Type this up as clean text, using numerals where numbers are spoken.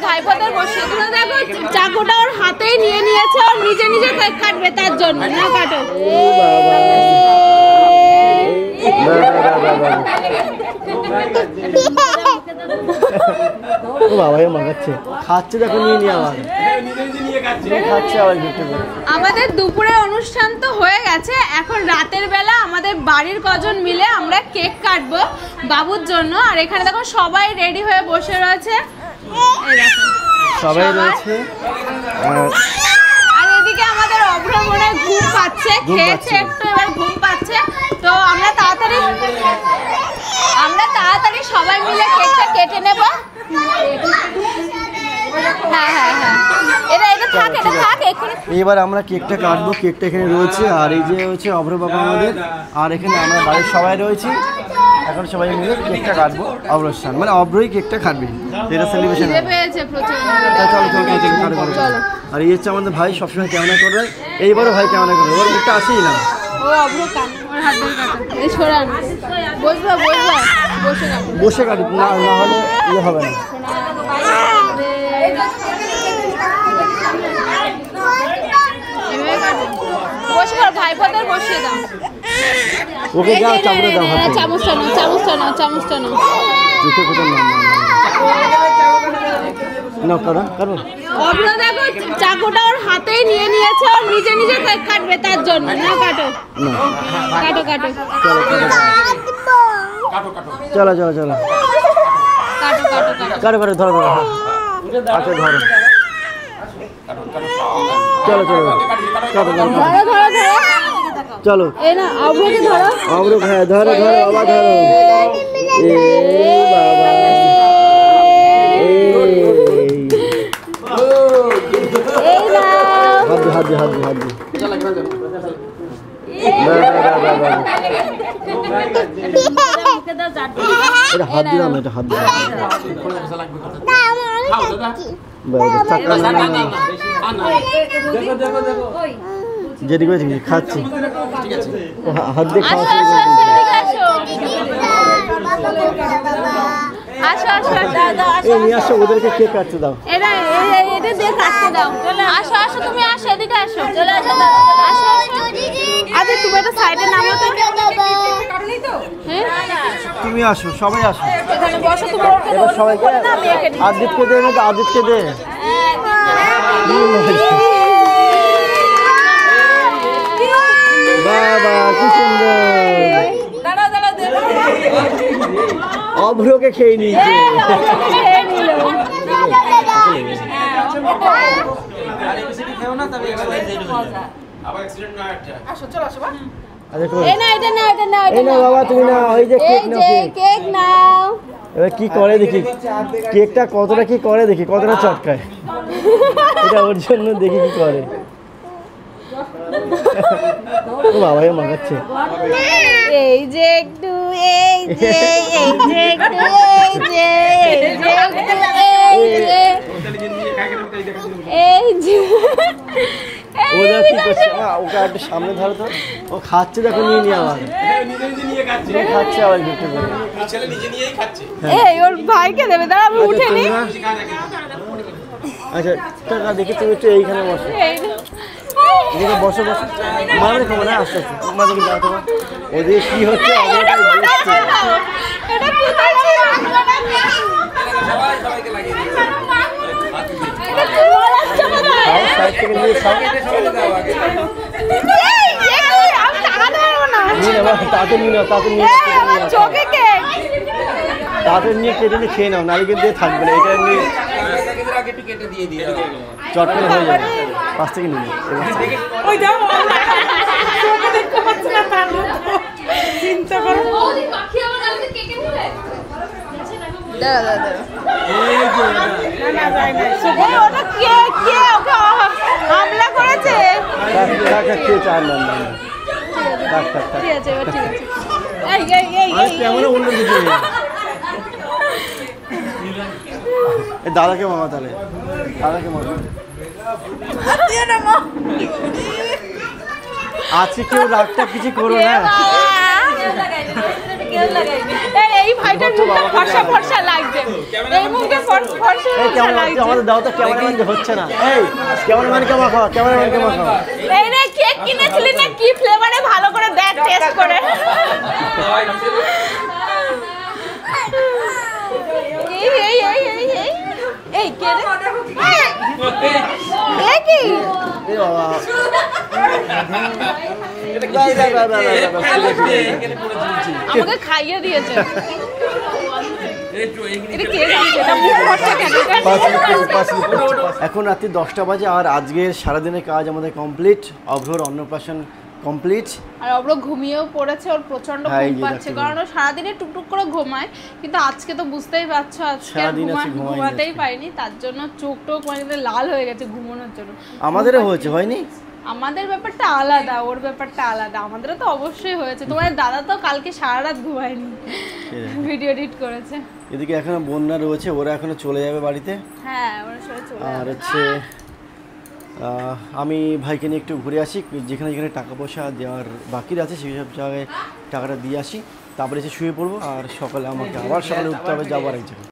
ভাইপোদের বসে দেখো চাকুটা ওর হাতেই নিয়ে নিয়েছে, ওর নিজে নিজে কেক কাটবে তার জন্য। না কাটো। খাচ্ছে দেখো, নিয়ে নিয়ে আবার খাচ্ছে আবার। আমাদের দুপুরে অনুষ্ঠান তো হয়ে গেছে, এখন রাতের বেলা আমাদের বাড়ির কজন মিলে আমরা কেক কাটবো বাবুর জন্য। আর এখানে দেখো সবাই রেডি হয়ে বসে রয়েছে, সবাই রয়েছে। আর এদিকে আমাদের অভ্র মনে ঘুম পাচ্ছে, খেয়েছে একটু, এবার ঘুম পাচ্ছে। তো আমরা তাড়াতাড়ি সবাই মিলে কেকটা কেটে নেব। এবার আমরা কেকটা কাটবো। কেকটা এখানে রয়েছে, আর এই যে হচ্ছে অভ্র বাবা আমাদের, আর এখানে আমরা বাড়ির সবাই রয়েছি। এখন সবাই মিলে কেকটা কাটবো। অভ্রস্থান মানে অভ্রই কেকটা কাটবে, এটা সেলিব্রেশন। চলো। আর এই হচ্ছে আমাদের ভাই, সবসময় ক্যামেরা করবে, এইবারও ভাই ক্যামেরা করবে। ওর মুখটা আসেই না। বসে কাটুক, না হলে ইয়ে হবে না। ভাইপোদের বসিয়ে দাও। ওকে যাও, চামড়া দাও, চামচটা নাও। চোখে কোথাও না কারণ অভ্র দেখো চাকুটা ওর হাতেই নিয়ে নিয়েছে, ওর নিজে নিজে কেক কাটবে তার জন্য। না কাটো। চলো। ধরো। চলো। এই না অভ্রকে ধরো। ধরো আবার ধরো। হাত দি। এটা হাত দিলাম, এটা হাত দিলাম। যেটি করেছি খাচ্ছি, হাত দিয়ে খাওয়া। নিয়ে আসো, ওদেরকে কেক কাটতে দাও। তুমি আসো, এদিকে আসো। আচ্ছা তুমি একটা সাইডে নামো তো। তুমি আসো, সবাই আসো। এবার সবাইকে আদিতকে দে, আদিতকে দে। বাবা কি সুন্দর। অভ্রকে খেয়ে নিয়েছে। বাবা তুমি না, ওই যে কেক নাও। এবার কি করে দেখি, কেকটা কতটা কি করে দেখি, কতটা চটকায়। এটা ওর জন্য দেখি কি করে। বাবা মাখাচ্ছে। এই যে একটু, ওকে একটু সামনে ধরো তো। ও খাচ্ছে দেখো, নিয়ে নিয়ে আবার খাচ্ছে আবার ঘুরতে করে। ওর ভাইকে দেবে, দাঁড়া আমি উঠে নি। আচ্ছা টাকা দেখি, তুমি একটু এইখানে বসো। বসো মাঝে খাবো না, আস্তে মাঝে কিন্তু ওদিকে কি হচ্ছে। তাদের নিয়ে কেটে নিয়ে খেয়ে নাও, নাহলে কিন্তু থাকবে না। এটা নিয়ে চট করে হয়ে যাবে। পাশ থেকে নিয়ে হামলা করেছে। দাদাকে মামা, তাহলে দাদাকে মামা। আজকে কেউ রাগটা কিছু করো না। এই ভাইটার মুখটা ফর্সা ফর্সা লাগছে, এই মুখে ফর্সা লাগছে। আমাদের দাও তো, ক্যামেরাম্যান হচ্ছে না। এই ক্যামেরাম্যানকে মাখাও, ক্যামেরাম্যানকে মাখাও। এই রে কেক কিনেছিলি না কি ফ্লেভারে, ভালো করে দেখ টেস্ট করে। এই কে রে? এ কি? এই বাবা, আমাকে খাইয়ে দিয়েছে। এটা কে খাচ্ছে? এটা মুখ ফর্সা কেন? এখন রাত্রি 10টা বাজে আর আজকের সারাদিনের কাজ আমাদের কমপ্লিট। অভ্রর অন্নপ্রাশন কমপ্লিট। আর অব্র ঘুমিয়েও পড়েছে, ওর প্রচন্ড ঘুম পাচ্ছে, কারণ ও সারাদিনে টুকটুক করে ঘুমায়, কিন্তু আজকে তো বুঝতেই পারছো আজকে ঘুমাতেই পারিনি, তার জন্য চোখ টোক মানে লাল হয়ে গেছে ঘুমানোর জন্য। আমাদেরও হয়েছে, হয়নি? আমাদের ব্যাপারটা আলাদা, ওর ব্যাপারটা আলাদা। আমাদেরও তো অবশ্যই হয়েছে। তোমার দাদা তো কালকে সারা রাত ঘুমায়নি, ভিডিও এডিট করেছে। এদিকে এখনো বন্যা রয়েছে, ওরা এখনো চলে যাবে বাড়িতে। হ্যাঁ, ওরা সবাই চলে যাবে। আর হচ্ছে আমি ভাইকে নিয়ে একটু ঘুরে আসি, যেখানে যেখানে টাকা পয়সা দেওয়ার বাকি আছে সেই সব জায়গায় টাকাটা দিয়ে আসি, তারপরে এসে শুয়ে পড়বো। আর সকালে আমাকে আবার সকালে উঠতে হবে, যাবো আর এক জায়গায়।